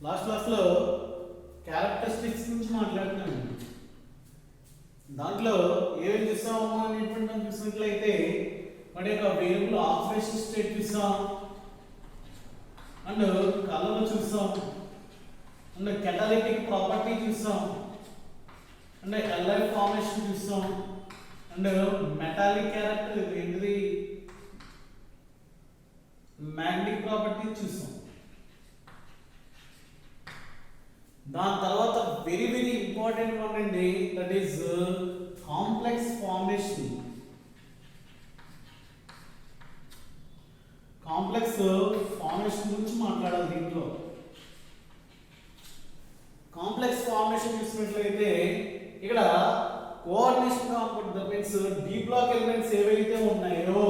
Last క్లాస్లో characteristics గురించి మాట్లాడుతున్నాను. దాంట్లో ఏమేమి చూస్తాము అనేటువంటి మనం చూసినట్లయితే వాటి యొక్క వేరియబుల్ ఆపరేషన్ స్టేట్ చూస్తాం, అండ్ కలర్ చూస్తాం, అండ్ కెటాలిటిక్ ప్రాపర్టీ చూస్తాం, అండ్ ఎల్ఐ ఫార్మేషన్ చూస్తాం, అండ్ మెటాలిక్ క్యారెక్టర్ ఏంటిది మ్యాగ్నెటిక్ ప్రాపర్టీ చూస్తాం. దాని తర్వాత వెరీ వెరీ ఇంపార్టెంట్ వన్ అండి, that is complex formation. Complex formation గురించి మాట్లాడాలి. దీంట్లో కాంప్లెక్స్ ఫార్మేషన్ చూసినట్లయితే ఇక్కడ coordination component that means D block elements ఏవైతే ఉన్నాయో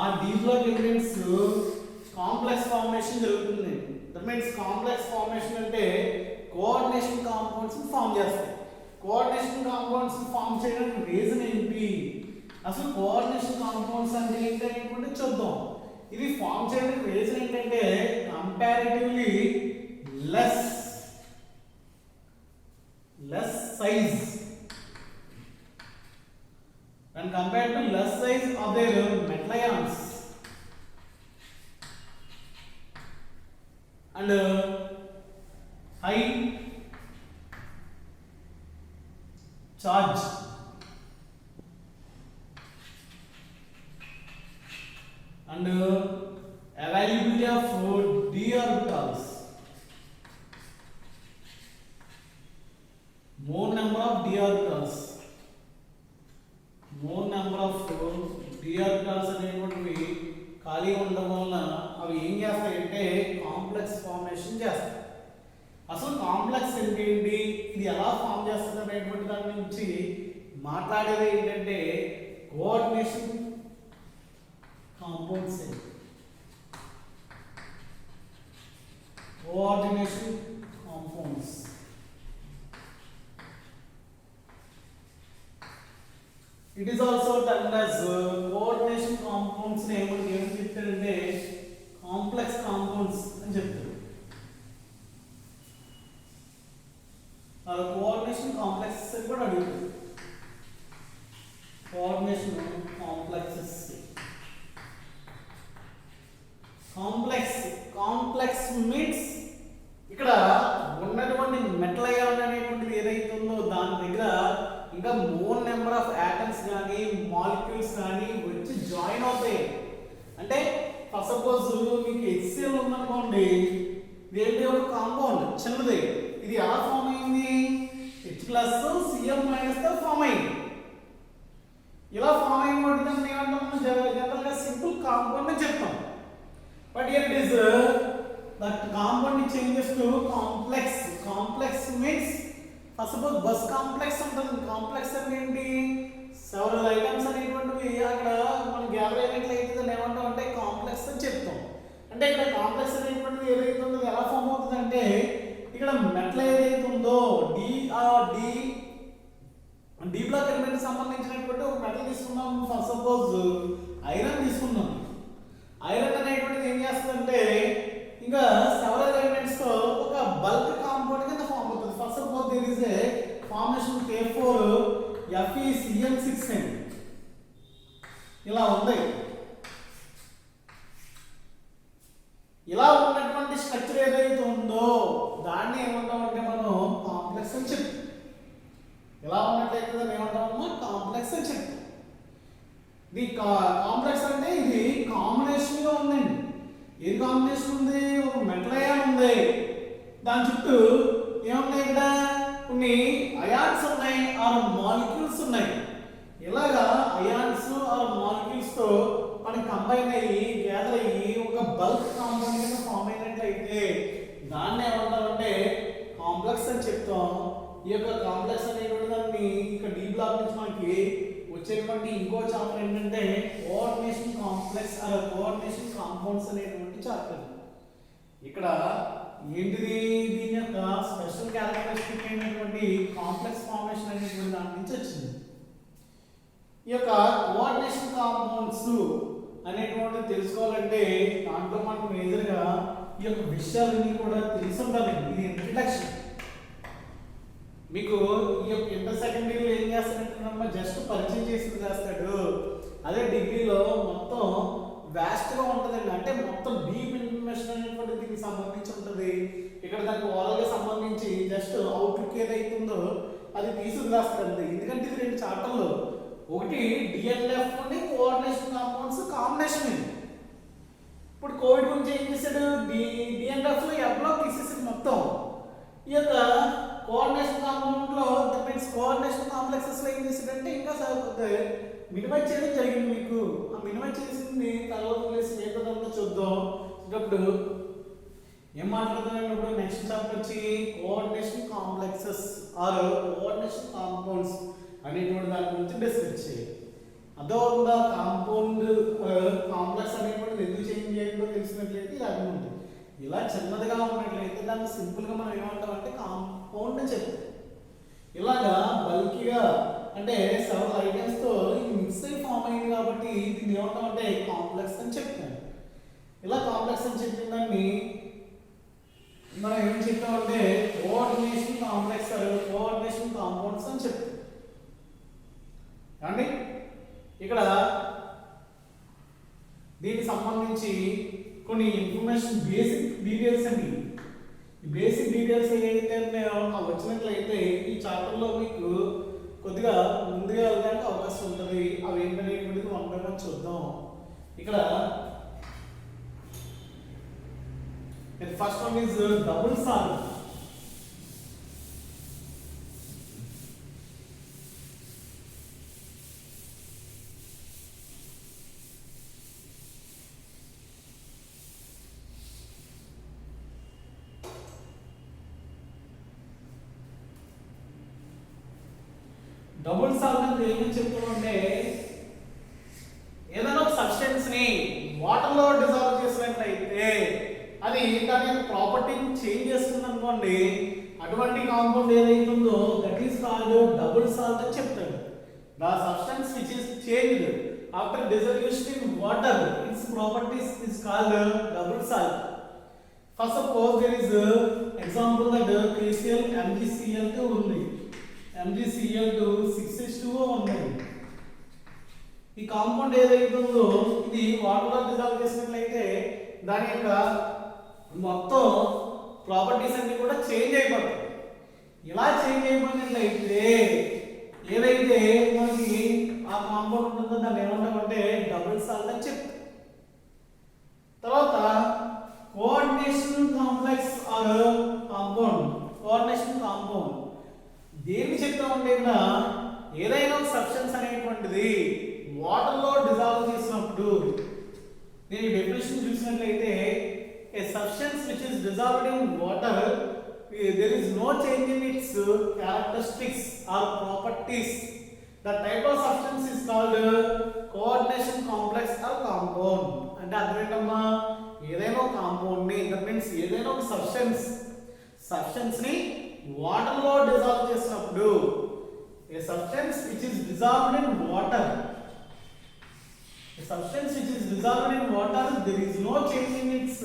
ఆ D block elements complex formation జరుగుతుంది. దట్ మీన్స్ కాంప్లెక్స్ ఫార్మేషన్ అంటే కోఆర్డినేషన్ కాంపౌండ్స్ ఫామ్ చేస్తాయి. కోఆర్డినేషన్ కాంపౌండ్స్ ఫామ్ చేయడానికి రీజన్ ఏంటి, అసలు కోఆర్డినేషన్ కాంపౌండ్స్ అంటే ఏంటి అనేటువంటి చూద్దాం. ఇది ఫామ్ చేయడానికి రీజన్ ఏంటంటే comparatively less size when compared to less size of their metal ions and high charge and availability of d orbitals, more number of d orbitals అనేటువంటివి ఖాళీ ఉండడం వలన అవి ఏం చేస్తాయంటే కాంప్లెక్స్ ఫార్మేషన్ చేస్తాయి. అసలు కాంప్లెక్స్ ఏంటి, ఇది ఎలా ఫామ్ చేస్తుంది అనేటువంటి దాని నుంచి మాట్లాడేది ఏంటంటే coordination compounds. Coordination compounds it is also termed as coordination compounds ని ఏమని చెప్తారంటే కాంప్లెక్స్ కాంపౌండ్స్ అని చెప్తారు. ఆ కోఆర్డినేషన్ కాంప్లెక్సెస్ అని కూడా అడుగుతారు. కోఆర్డినేషన్ కాంప్లెక్సెస్ కాంప్లెక్స్ మీన్స్ ఇక్కడ ఉన్నటువంటి మెటల్ అయాన్ అనేటువంటిది ఏదైతే ఉందో దాని దగ్గర ఇంకా మోర్ నెంబర్ ఆఫ్ ఆటమ్స్ కానీ మాలిక్యూల్స్ కానీ వచ్చి జాయిన్ అవుతాయి. అంటే ఫర్ సపోజ్ మీకు HCl ఉందనుకోండి, ఇది ఏంటి ఒక కాంపౌండ్ చిన్నది, ఇది ఎలా ఫామ్ అయింది H+Cl- తో ఫామ్ అయింది. ఇలా ఫామ్ అయిన వాటిని ఏమంటాం జనరల్ గా సింపుల్ కాంపౌండ్ అని చెప్తాం. But here it is that compound changes to complex means first of all bus complex ఉంటుంది. కాంప్లెక్స్ అంటే ఏంటి, సెవరల్ ఐటమ్స్ అనేటువంటివి అక్కడ మనం గ్యాదర్ అయినట్లయితే దాన్ని ఏమంటాం అంటే కాంప్లెక్స్ అని చెప్తాం. అంటే ఇక్కడ కాంప్లెక్స్ అనేటువంటిది ఏదైతే ఉందో ఎలా ఫామ్ అవుతుంది అంటే ఇక్కడ మెటల్ ఏదైతే ఉందో డి బ్లాక్ ఎలిమెంట్ సంబంధించినటువంటి ఒక మెటల్ తీసుకున్నాం. ఫస్ట్ సపోజ్ ఐరన్ తీసుకున్నాం. ఐరన్ అనేటువంటిది ఏం చేస్తుందంటే ఇంకా సెవరల్ ఎలిమెంట్స్ తో ఒక బల్క్ కాంపౌండ్ కింద ఫామ్ అవుతుంది. First of all there is a formation K4FeCl6n ఇలా ఉంది. ఇలా ఉన్నటువంటి స్ట్రక్చర్ ఏదైతే ఉందో దాన్ని ఏమంటామంటే మనం కాంప్లెక్స్ అని చెప్తాం. ఇలా ఉన్నట్లయితే దాన్ని ఏమంటామమ్మా కాంప్లెక్స్ అని చెప్తాం. ఇది కాంప్లెక్స్ అంటే ఇది కాంబినేషన్ గా ఉందండి. ఏది కాంబినేషన్ ఉంది, ఒక మెటల్ అయాన్ ఉంది, దాని చుట్టూ ఏమున్నాయి ఇక్కడ కొన్ని అయాన్స్ ఉన్నాయి ఆర్ మాలిక్యూల్స్ ఉన్నాయి. ఇలాగా అయాన్స్ ఆర్ మాలిక్యూల్స్ తో మనకి కంబైన్ అయ్యి గ్యాదర్ అయ్యి ఒక బల్క్ కాంపౌండ్ కింద ఫామ్ అయినట్లయితే దాన్ని ఏమంటామంటే కాంప్లెక్స్ అని చెప్తాం. ఈ యొక్క కాంప్లెక్స్ అనేటువంటి దాన్ని ఇక డి బ్లాక్ నుంచి మనకి వచ్చేటువంటి ఇంకో చాప్టర్ ఏంటంటే coordination complex or coordination compounds అనేటువంటి చాప్టర్. ఇక్కడ ఏంటిది, దీని యొక్క స్పెషల్ క్యారెక్టరిస్టిక్ అయినటువంటి కాంప్లెక్స్ ఫార్మేషన్ అనేటువంటి దాని నుంచి వచ్చింది. ఈ యొక్క కోఆర్డినేషన్ కాంపౌండ్స్ అనేటువంటి తెలుసుకోవాలంటే దాంట్లో మనకు మేజర్గా ఈ యొక్క విషయాలన్నీ కూడా తెలిసి ఉండాలి. ఇది ఇంట్రడక్షన్. మీకు ఈ యొక్క ఇంటర్ సెకండరీలో ఏం చేస్తాడంటే జస్ట్ పరిచయం చేసింది చేస్తాడు. అదే డిగ్రీలో మొత్తం వ్యాస్ట్గా ఉంటుందండి. అంటే మొత్తం డీప్ ఇన్ఫర్మేషన్ అనేటువంటి దీనికి సంబంధించి ఉంటుంది. ఇక్కడ దానికి ఓవరాల్గా సంబంధించి జస్ట్ అవుట్లుక్ ఏదైతుందో అది తీసుకుని రాస్తారండి. ఎందుకంటే ఇది 2 చాప్టర్లు. ఒకటి డిఎన్ఎఫ్ అని కోఆర్డినేషన్ కాంపౌండ్స్ కాంబినేషన్. ఇది ఇప్పుడు కోవిడ్ గురించి ఏం చేశాడు, డిఎన్ఎఫ్లో ఎఫ్లో తీసేసాడు మొత్తం. ఈ యొక్క కోఆర్డినేషన్ కాంపౌండ్లో మీన్స్ కోఆర్డినేషన్ కాంప్లెక్సెస్లో ఏం చేశాడంటే ఇంకా మినిమైజ్ చేయడం జరిగింది. మీకు ఆ మినిమైజ్ చేసింది తర్వాత ప్లేస్ ఏదో చూద్దాం. ఇప్పుడు ఏం మాట్లాడుతున్నప్పుడు నెక్స్ట్ చాప్టర్ వచ్చి coordination complexes or coordination compounds అనేటువంటి దాని గురించి డిస్కస్ చేయాలి. అదోందా కాంపౌండ్ కాంప్లెక్స్ అనేటువంటిది ఎందుకు చేంజ్ చేయాలో తెలిసినట్లయితే ఇది అర్థం ఉంటుంది. ఇలా చిన్నదిగా ఉన్నట్లయితే దాన్ని సింపుల్గా మనం ఏమంటామంటే కాంపౌండ్ అని చెప్తాం. ఇలాగా బల్కీగా అంటే సెవెరల్ ఐటమ్స్తో ఇది మిక్స్ అయి ఫామ్ అయింది కాబట్టి దీన్ని ఏమంటామంటే కాంప్లెక్స్ అని చెప్తాను. ఇలా కాంప్లెక్స్ అని చెప్పిన దాన్ని మనం ఏం చెప్తామంటే కోఆర్డినేషన్ కాంప్లెక్స్ కోఆర్డినేషన్ కాంపౌండ్స్ అని చెప్తాం. కానీ ఇక్కడ దీనికి సంబంధించి కొన్ని ఇన్ఫర్మేషన్ బేసిక్ డీటెయిల్స్ అండి. ఈ బేసిక్ డీటెయిల్స్ ఏదైతే వచ్చినట్లయితే ఈ చాప్టర్లో మీకు కొద్దిగా ముందుగా వెళ్ళడానికి అవకాశం ఉంటుంది. అవి ఏంటనేటువంటిది వన్ బై వన్ చూద్దాం. ఇక్కడ first one is double solve. Double solve అంటే ఏమని చెప్తామంటే ఏదైనా ఒక సబ్స్టెన్స్ ని వాటర్ లో డిజాల్వ్ చేసినట్లయితే అది దాని యొక్క ప్రాపర్టీని చేంజ్ చేస్తుంది అనుకోండి, అటువంటి కాంపౌండ్ ఏదైతే ఉందో that is called double salt అని చెప్తాడు. The substance which is changed after dissolution in water its properties is called double salt. First suppose there is example that KCl MgCl2 ఉంది. MgCl2 6H2O ఉంది. ఈ compound ఏదైతే ఉందో ఇది water లో dissolve చేసినట్లయితే దాని యొక్క మొత్తం ప్రాపర్టీస్ అన్ని కూడా చేంజ్ అయిపోతాయి. ఇలా చేంజ్ అయిపోయినట్లయితే ఏదైతే మనకి ఆ కాంపౌండ్ ఉంటుందో దాన్ని ఏమంటామంటే డబుల్ సాల్ట్ అని చెప్తాం. తర్వాత coordination complex or compound. Coordination compound దేన్ని చెప్తామంటే ఇక్కడ ఏదైనా ఒక సబ్స్టెన్స్ అనేటువంటిది వాటర్ లో డిజాల్వ్ చేసినప్పుడు దీని డెఫినిషన్ చూసినట్లయితే a substance which is dissolved in water there is no change in its characteristics or properties. The type of substance is called coordination complex or compound. అంటే అర్థం ఏంటమ్మా, ఏదైనా ఒక కాంపౌండ్ ని దట్ మీన్స్ ఏదైనా ఒక సబ్స్టెన్స్ ని వాటర్ లో డిజాల్వ్ చేసినప్పుడు a substance which is dissolved in water a substance which is dissolved in water there is no change in its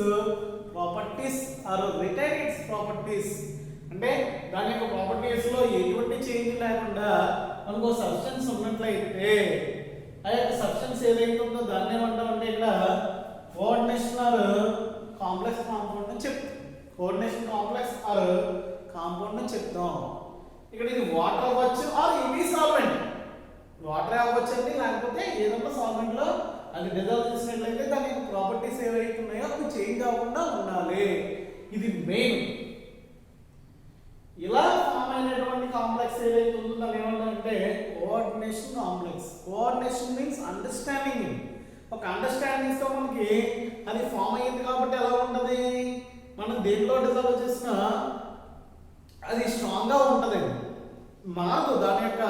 properties or retain its properties. అంటే దాని యొక్క properties లో ఎటువంటి చేంజ్ లేకుండా మనకు సబ్స్టెన్స్ ఉన్నట్లయితే ఆ యొక్క సబ్స్టెన్స్ ఏదైతే ఉందో దాన్ని ఏమంటామంటే ఇక్కడ కోఆర్డినేషన్ ఆర్ కాంప్లెక్స్ కాంపౌండ్ అని చెప్తాం. కోఆర్డినేషన్ కాంప్లెక్స్ ఆర్ కాంపౌండ్ అని చెప్తాం. ఇక్కడ ఇది వాటర్ అవ్వచ్చు ఆర్ ఎనీ సాల్వెంట్. వాటర్ అవ్వచ్చు అండి, లేకపోతే ఏదైనా సాల్వెంట్ లో అది డిజాల్వ్ చేసినట్లయితే దాని ప్రాపర్టీస్ ఏవైతే ఉన్నాయో అవి చేంజ్ అవ్వకుండా ఉండాలి. ఇది మెయిన్. ఇలా ఫామ్ అయినటువంటి కాంప్లెక్స్ ఏదైతే ఉందో దాన్ని ఏమంటారంటే coordination complex. Coordination means understanding. ఒక అండర్స్టాండింగ్ తో మనకి అది ఫామ్ అయ్యింది కాబట్టి ఎలా ఉంటుంది, మనం దేంట్లో డిజాల్వ్ చేసినా అది స్ట్రాంగ్ గా ఉంటుందండి, మారదు. దాని యొక్క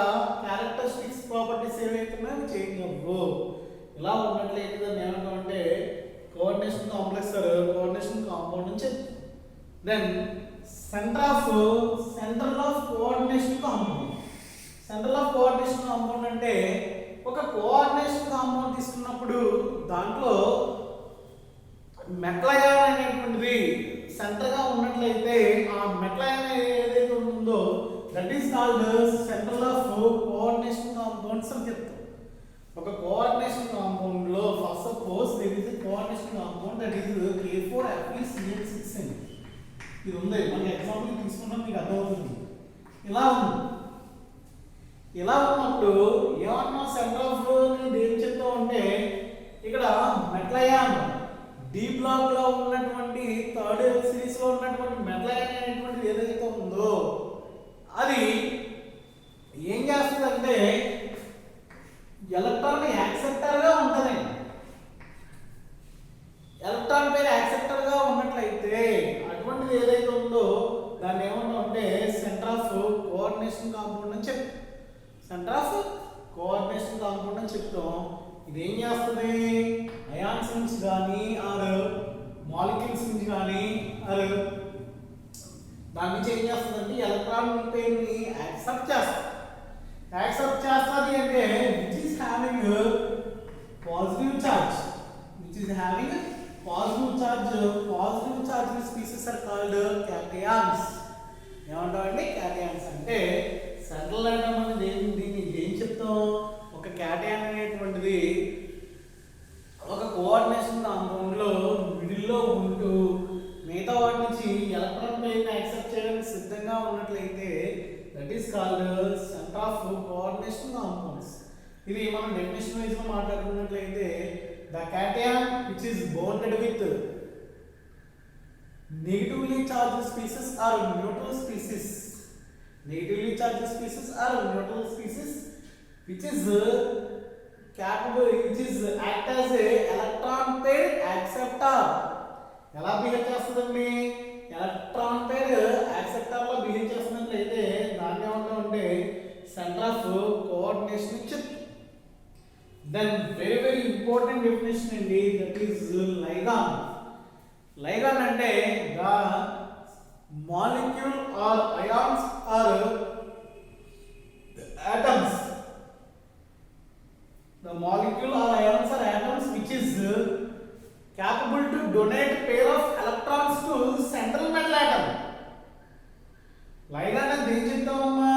క్యారెక్టరిస్టిక్స్ ప్రాపర్టీస్ ఏవైతే ఉన్నాయో అవి చేంజ్ అవ్వవు. ఇలా ఉన్నట్లయితే దాన్ని ఏమంటామంటే కోఆర్డినేషన్ కాంప్లెక్స్ కోఆర్డినేషన్ కాంపౌండ్ అని చెప్తాం. Then central of coordination compound. Central of coordination compound అంటే ఒక కోఆర్డినేషన్ కాంపౌండ్ తీసుకున్నప్పుడు దాంట్లో మెటల్ అయాన్ అనేటువంటిది సెంటర్ గా ఉన్నట్లయితే ఆ మెటల్ అయాన్ ఏదైతే ఉంటుందో that is called central of coordination compounds అని చెప్తాం. ఒక కోఆర్డినేషన్ కాంపౌండ్ లో first suppose there is a coordination compound that is K4Fe CH6 అని ఇది ఉంది. మన ఎగ్జాంపుల్ తీసుకున్నాం, మీకు అర్థమవుతుంది. ఇలా ఉంది. ఇలా ఉన్నప్పుడు ఏమన్నా సెంటర్ ఆఫ్ ఏం చెప్తాం అంటే ఇక్కడ మెటల్ అయాన్ డి బ్లాక్ లో ఉన్నటువంటి థర్డ్ సిరీస్ లో ఉన్నటువంటి మెటల్ అయాన్ అనేటువంటిది ఏదైతే ఉందో అది ఏం చేస్తుందంటే ఎలక్ట్రాన్ యాక్సెప్టర్ గా ఉంటది. ఎలక్ట్రాన్ పేరు యాక్సెప్టర్ గా ఉన్నట్లయితే అటువంటిది ఏదైతే ఉందో దాన్ని ఏమంటాం అంటే సెంటర్ ఆఫ్ కోఆర్డినేషన్ కాంపౌండ్ అని చెప్తాం. సెంటర్ ఆఫ్ కోఆర్డినేషన్ కాంపౌండ్ అని చెప్తాం. ఇది ఏం చేస్తుంది? అయాన్స్ నుంచి కానీ ఆర్ మాలిక్యూల్స్ నుంచి కానీ ఆర్ దాని నుంచి ఏం చేస్తుందంటే ఎలక్ట్రాన్ పేరుని యాక్సెప్ట్ చేస్తుంది. యాక్సెప్ట్ చేస్తుంది అంటే which is having positive charge, which is having positive charge species are called cations. ఏమంటామండి? క్యాటయాన్స్. అంటే సెంట్రల్ ఐటమ్ అనేది దీన్ని ఏం చెప్తాం? ఒక క్యాటయాన్ అనేటువంటిది ఒక కోఆర్డినేషన్ కాంపౌండ్ లో మిడిల్ లో ఉంటూ మిగతా వాటి నుంచి ఎలక్ట్రాన్ పేరుని యాక్సెప్ట్ చేయడానికి సిద్ధంగా ఉన్నట్లయితే that is called center of coordination compounds. ఇది మనం డెఫినేషన్ వైజ్ లో మాట్లాడుకున్నట్లయితే the cation which is bonded with negatively charged species or neutral species, negatively charged species or neutral species which is capable, which is act as a electron pair acceptor. ఎలా behave చేస్తుందండి? Electron pair acceptor లో behave చేస్తున్నట్లయితే దాన్ని ఏమంటామంటే centre of coordination ఇచ్చింది. Then very important definition అండి, that is లైగాన్. లైగాన్ అంటే the molecule or ions or atoms, the molecule or ions or atoms which is capable to donate pair of electrons to central metal atom. లైగాన్ అంటే ఏం చెప్తామమ్మా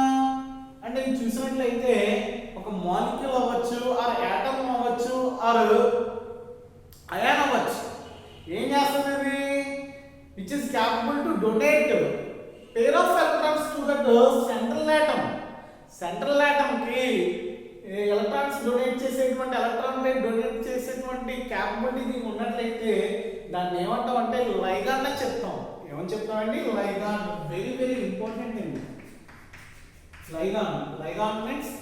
అంటే చూసినట్లయితే ఒక molecule అవ్వచ్చు are atom అవ్వచ్చు are ion అవ్వచ్చు. ఏం చేస్తుంది ఇది? which is capable to donate pair of electrons to that central atom. central atom కి ఎలక్ట్రాన్స్ డొనేట్ చేసేటువంటి ఎలక్ట్రాన్ పేర్ డొనేట్ చేసేటువంటి క్యాపబిలిటీ ఉన్నట్లయితే దాన్ని ఏమంటాం అంటే లైగాన్ అని చెప్తాం. ఏమని చెప్తామండి? లైగాన్. వెరీ ఇంపార్టెంట్ అండి లైగాన్. లైగాన్ means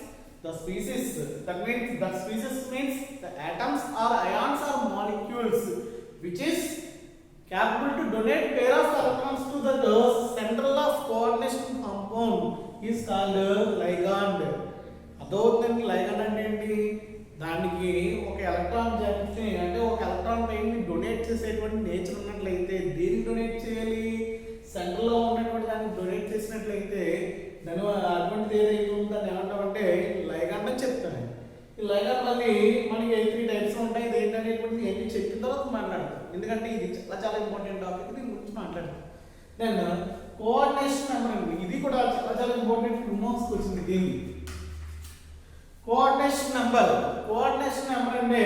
the species, that species means the atoms or ions or molecules which is capable to donate pair of electrons to the central of coordination compound is called ligand. అదవుతుంది. Ligand అంటే ఏంటి? దానికి ఒక electron junction అంటే ఒక electron pair donate చేసేటువంటి nature ఉన్నట్లయితే దేనికి డొనేట్ చేయాలి? సెంటర్ లో ఉన్నటువంటి దానికి డొనేట్ చేసినట్లయితే దాని అటువంటిది ఏదైతే ఉందో దాన్ని ఏమంటామంటే లైగాండ్ అని చెప్తాను. ఈ లైగాండ్ మళ్ళీ మనకి 3 టైప్స్ ఉంటాయి. ఇది ఏంటనేటువంటిది ఎన్ని చెప్పిన తర్వాత మాట్లాడతాం, ఎందుకంటే ఇది చాలా ఇంపార్టెంట్ టాపిక్, దీని గురించి మాట్లాడతాం. దెన్ కోఆర్డినేషన్ నెంబర్ అండి, ఇది కూడా చాలా ఇంపార్టెంట్. 2 మార్క్స్ వచ్చింది దీన్ని. కోఆర్డినేషన్ నెంబర్ అంటే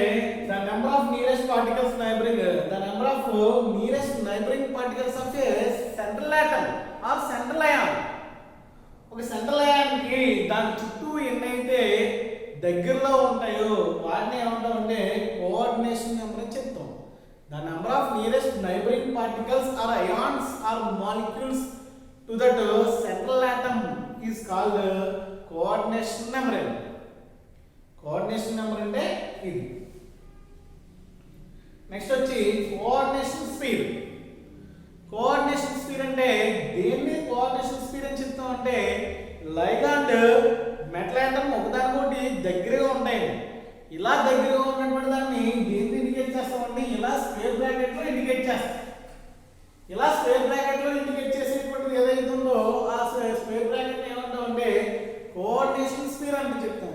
the number of nearest particles neighbouring, the number of nearest neighbouring particles of a central atom or central ion. ఒక సెంట్రల్ అయాన్ కి దాని చుట్టూ ఎన్నైతే దగ్గరలో ఉంటాయో వాటిని ఏమంటామంటే కోఆర్డినేషన్ నెంబర్ అని చెప్తాం. The number of nearest neighbouring particles are ions are molecules to that central atom is called coordination number. Coordination number అంటే ఇది. నెక్స్ట్ వచ్చి కోఆర్డినేషన్ స్పీడ్. కోఆర్డినేషన్ స్పీడ్ అంటే దేన్ని కోఆర్డినేషన్ స్పీడ్ అని చెప్తాం అంటే లైగాండ్ మెటల్ ఆటమ్ ఒకదానికొకటి దగ్గరగా ఉంటాయి. ఇలా దగ్గరగా ఉన్నటువంటి దాన్ని దేన్ని ఇండికేట్ చేస్తామంటే ఇలా స్క్వేర్ బ్రాకెట్ లో ఇండికేట్ చేస్తాం. ఇలా స్క్వేర్ బ్రాకెట్ లో ఇండికేట్ చేసేటువంటిది ఏదైతే ఉందో ఆ స్క్వేర్ బ్రాకెట్ ఏమంటామంటే కోఆర్డినేషన్ స్పీడ్ అంటే చెప్తాం.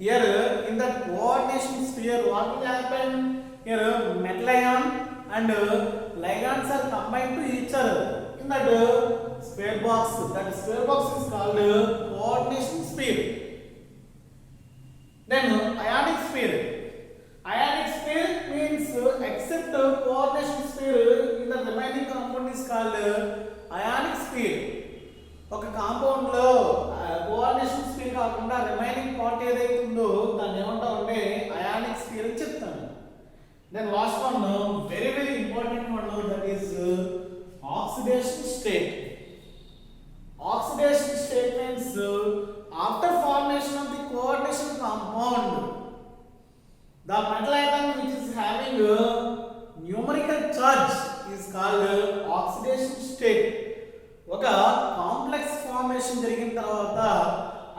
Here in that coordination sphere what will happen? Here metal ion and ligands are combined to each other in that square box. That square box is called coordination sphere. Then ionic sphere. Ionic sphere means except coordination sphere in the remaining compound is called ionic sphere. ఒక compound లో coordination sphere కాకుండా remaining part ఏదైతే ఉందో దాన్ని ఏమంటామంటే ionic sphere అని చెప్తాను. Then last one very very important one, that is oxidation state. Oxidation state means after formation of the coordination compound the metal atom which is having numerical charge is called oxidation state. ఒక complex formation జరిగిన తర్వాత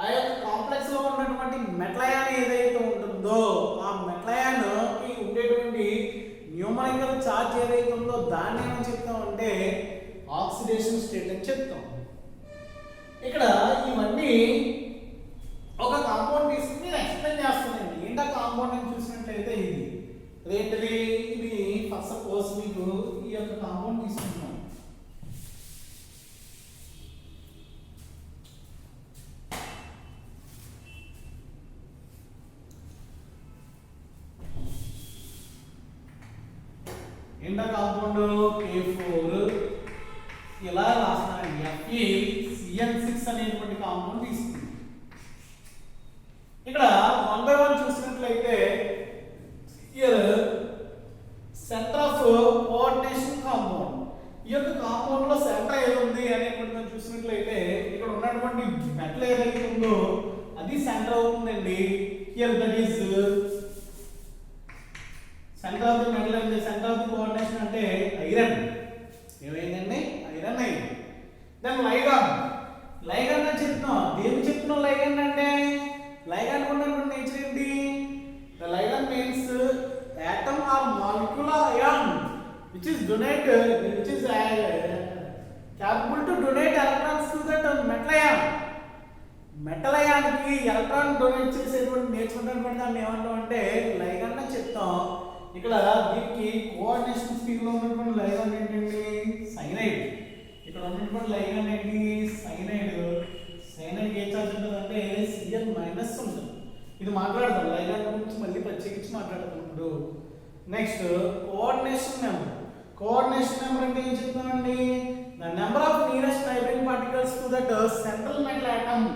ఆ యొక్క complex లో ఉన్నటువంటి metal ion ఏదైతే ఉంటుందో ఆ మెటల్ అయాన్ కి ఉండేటువంటి న్యూమరికల్ చార్జ్ ఏదైతే ఉందో దాన్ని ఏమని చెప్తామంటే ఆక్సిడేషన్ స్టేట్ అని చెప్తాం. ఇక్కడ ఇవన్నీ ఒక కాంపౌండ్ తీసుకుని నేను ఎక్స్ప్లెయిన్ చేస్తానండి. ఏంటో కాంపౌండ్ అని చూసినట్లయితే ఇది అదేంటిది, ఇది ఫస్ట్ సపోజ్ మీకు ఈ యొక్క కాంపౌండ్ తీసుకుంటున్నాం. ఏంటో కాంపౌండ్ K4 ఇలా రాస్తాను. FeCN6 అనేటువంటి కాంపౌండ్ తీసుకుంది. ఇక్కడ 1 by 1 చూసినట్లయితే here centre of coordination compound. ఈ యొక్క కాంపౌండ్ లో సెంటర్ ఏది ఉంది అనేటువంటి మనం చూసినట్లయితే ఇక్కడ ఉన్నటువంటి మెటల్ ఏదైతే ఉందో అది సెంటర్ అవుతుందండి. Here that is centre of the metal అండి. సెంటర్ ఆఫ్ ది కోఆర్డినేషన్ అంటే ఐరన్. ఏమైందండి? ఐరన్ అయింది. దెన్ లైగాన్. లైగాన్ అని చెప్తున్నాం. దేనికి చెప్తున్నాం లైగాన్ అంటే? లైగాన్ ఉన్నటువంటి నేచర్ ఏంటి? The ligand means atom or molecular ion which is capable to donate electrons to that metal ion. Metal ion కి ఎలక్ట్రాన్ డొనేట్ చేసేటువంటి నేచర్ ఉన్నటువంటి దాన్ని ఏమంటాం అంటే లైగాన్ అని చెప్తాం. ఇక్కడ దీనికి కోఆర్డినేషన్ స్పీడ్ లో ఉన్నటువంటి లైగాన్ ఏంటండి? సైనైడ్. ఇక్కడ ఉన్నటువంటి లైగాన్ ఏంటి? సైనైడ్. సైనైడ్ ఏ చార్జ్ ఉంటుందంటే Cn మైనస్ ఉంటుంది. ఇది మాట్లాడదాం, లైగాన్ గురించి మళ్ళీ ప్రత్యేకించి మాట్లాడుతున్నప్పుడు. Next coordination number. Coordination number అంటే ఏం చెప్తామండి? The number of nearest neighbouring particles to that central metal atom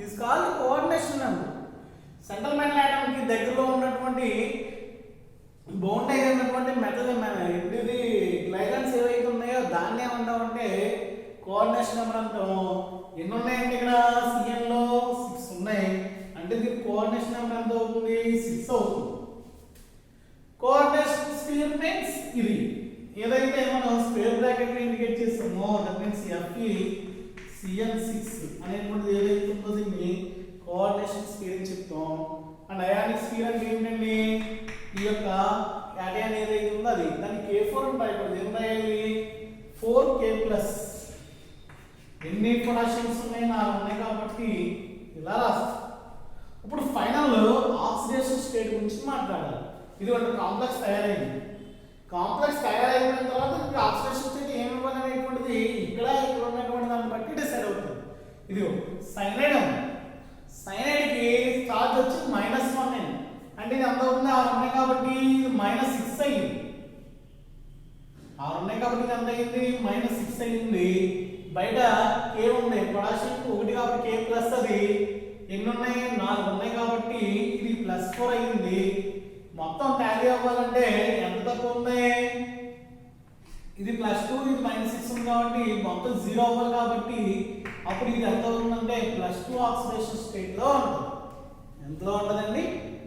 is called coordination number. Central metal atom కి దగ్గరలో ఉన్నటువంటి బౌండ్ అయినటువంటి మెటల్ ఇది లైగాన్స్ ఏవైతే ఉన్నాయో దాన్ని ఏమంటామంటే కోఆర్డినేషన్ నెంబర్ అంటాం. ఎన్ని ఉన్నాయండి? ఇక్కడ Cn లో 6 ఉన్నాయి. అంటే దీని కోఆర్డినేషన్ నెంబర్ ఎంత అవుతుంది? 6 అవుతుంది. కోఆర్డినేషన్ స్పీర్ మీన్స్ ఇది ఏదైతే మనం స్క్వేర్ బ్రాకెట్ లో ఇండికేట్ చేస్తామో దట్ మీన్స్ FeCN6 అనేటువంటిది ఏదైతే ఉందో దీన్ని కోఆర్డినేషన్ స్పీర్ అని చెప్తాం. అండ్ అయానిక్ స్పీర్ అంటే ఏంటండి? ఈ యొక్క క్యాటయాన్ ఏదైతే ఉందో అది దానికి K4 ఉంటాయి. ఇప్పుడు ఏం రాయాలి? 4K+. ఎన్ని పొటాషియమ్స్ ఉన్నాయి? 4 ఉన్నాయి కాబట్టి ఇలా రాస్తాం. ఇప్పుడు ఫైనల్ ఆక్సిడేషన్ స్టేట్ గురించి మాట్లాడాలి. ఇది ఒక కాంప్లెక్స్ తయారైంది. కాంప్లెక్స్ తయారైన తర్వాత ఆక్సిడేషన్ స్టేట్ ఏమి ఇవ్వాలనేటువంటిది ఇక్కడ ఉన్నటువంటి దాన్ని బట్టి డిసైడ్ అవుతుంది. ఇది సైనైడ్. సైనైడ్ కి చార్జ్ వచ్చి -1 అంటే ఇది ఎంత అవుతుంది? 6 ఉన్నాయి కాబట్టి -6 అయింది. 6 ఉన్నాయి కాబట్టి ఇది ఎంత అయింది? -6 అయింది. బయట K ఉంది, పొటాషియం 1 కాబట్టి K+ అది ఎన్ని ఉన్నాయి? 4 ఉన్నాయి కాబట్టి ఇది +4 అయింది. మొత్తం టాలీ అవ్వాలంటే ఎంత తక్కువ ఉంది? ఇది +2 ఇది -6 ఉంది కాబట్టి మొత్తం 0 అవ్వాలి. కాబట్టి అప్పుడు ఇది ఎంత అవుతుందంటే +2 ఆక్సిడేషన్ స్టేట్ లో ఉంటుంది. ఎంతలో ఉంటుందండి?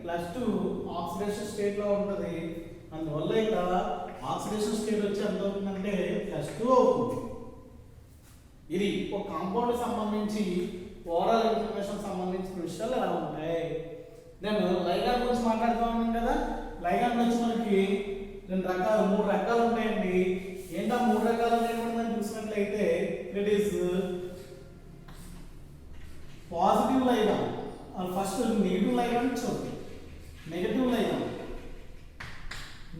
+2 ఆక్సిడేషన్ స్టేట్ లో ఉంటుంది. అందువల్ల ఇక్కడ ఆక్సిడేషన్ స్టేట్ వచ్చి ఎంత అవుతుందంటే +2 అవుతుంది. ఇది ఒక కాంపౌండ్ సంబంధించి ఓవరాల్ ఇన్ఫర్మేషన్ సంబంధించిన విషయాలు ఎలా ఉంటాయి. నేను లైగాన్ గురించి మాట్లాడుతూ ఉన్నాను కదా. లైగాన్ వచ్చి మనకి 3 రకాలు ఉంటాయండి. ఏంటో 3 రకాలు అనేటువంటి చూసినట్లయితే it is positive ligand. First negative ligand చూద్దాం.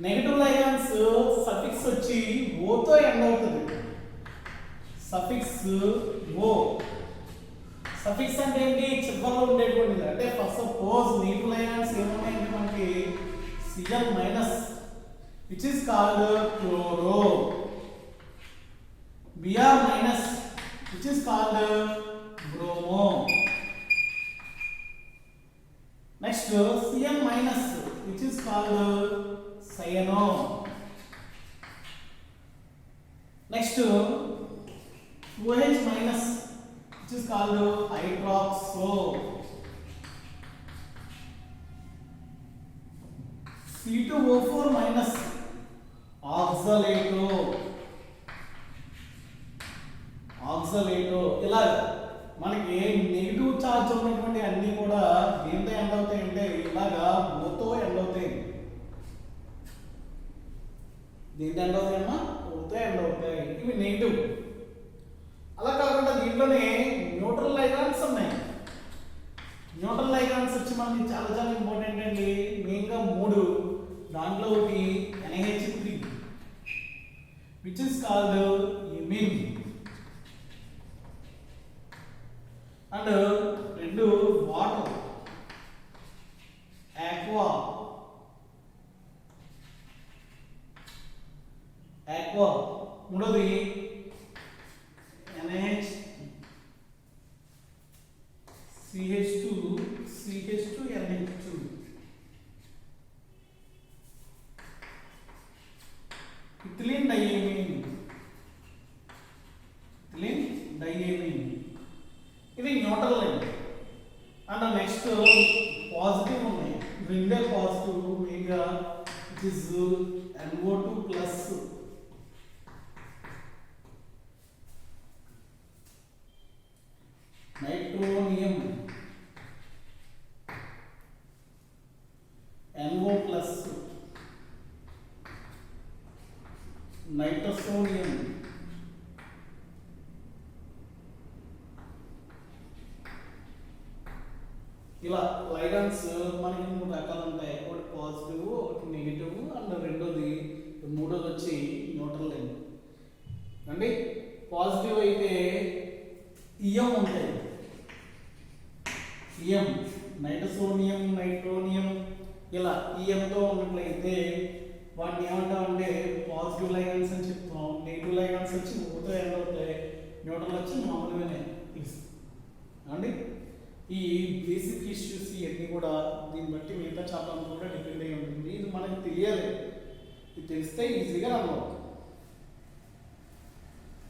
నెగిటివ్ లైగాన్స్ సఫిక్స్ ఓతో ఎండ్ అవుతుంది. Suffix O. సఫిక్స్ అంటే ఏంటి? చివరిలో ఉండేటువంటిది. అంటే ఫస్ట్ సపోజ్ నీటి లైన్స్ ఏమున్నాయంటే మనకి Cl minus which is called chloro, Br minus which is called bromo. Next Cl minus which is called cyano. Next OH minus which is called hydroxo. C2O4 minus oxalato. ఇలా మనకి negative charge ఉన్నటువంటి అన్ని కూడా దేంతో end అవుతాయి అంటే ఇలాగా ఓతో end అవుతాయి. దేంతో ఎండ్ అవుతాయమ్మా? ఓతో ఎండ్ అవుతాయి. ఇవి నెగిటివ్. అలా కాకుండా దీంట్లోనే న్యూట్రల్ లైగాన్స్ ఉన్నాయి. న్యూట్రల్ లైగాన్స్ వచ్చి మనకి చాలా చాలా ఇంపార్టెంట్ అండి. మెయిన్గా 3. దాంట్లో ఒకటి NH3 which is called imine. And 2 water aqua. మూడోది NH CH2 NH2. Ethylene diamine. ఇది neutral ligand. And next positive ఉన్నాయి. రెండే పాజిటివ్ మెయిన్గా it is NO2 plus, nitronium NO plus, nitrosonium, ఇలా లైగాన్స్ మనకి 3 రకాలు ఉంటాయి. ఒకటి పాజిటివ్, ఒకటి నెగిటివ్, అండ్ మూడోది వచ్చి న్యూట్రల్ లైన్ అండి. పాజిటివ్ అయితే ఇయం ఉంటాయి. ఇయం, నైట్రోసోనియం, నైట్రోనియం ఇలా ఇయంతో ఉన్నట్లయితే వాటిని ఏమంటామంటే పాజిటివ్ లైగాన్స్ అని చెప్తాం. నెగిటివ్ లైగాన్స్ వచ్చి ఓతో ఎండ్ అవుతాయి. న్యూట్రల్ వచ్చి మామూలుగానే అండి. ఈ బేసిక్ ఇష్యూస్ ఇవన్నీ కూడా దీన్ని బట్టి మిగతా చాలా కూడా డిపెండ్ అయి ఉంటుంది. ఇది మనకు తెలియాలి. ఇది తెలిస్తే ఈజీగా రన్ అవుతుంది.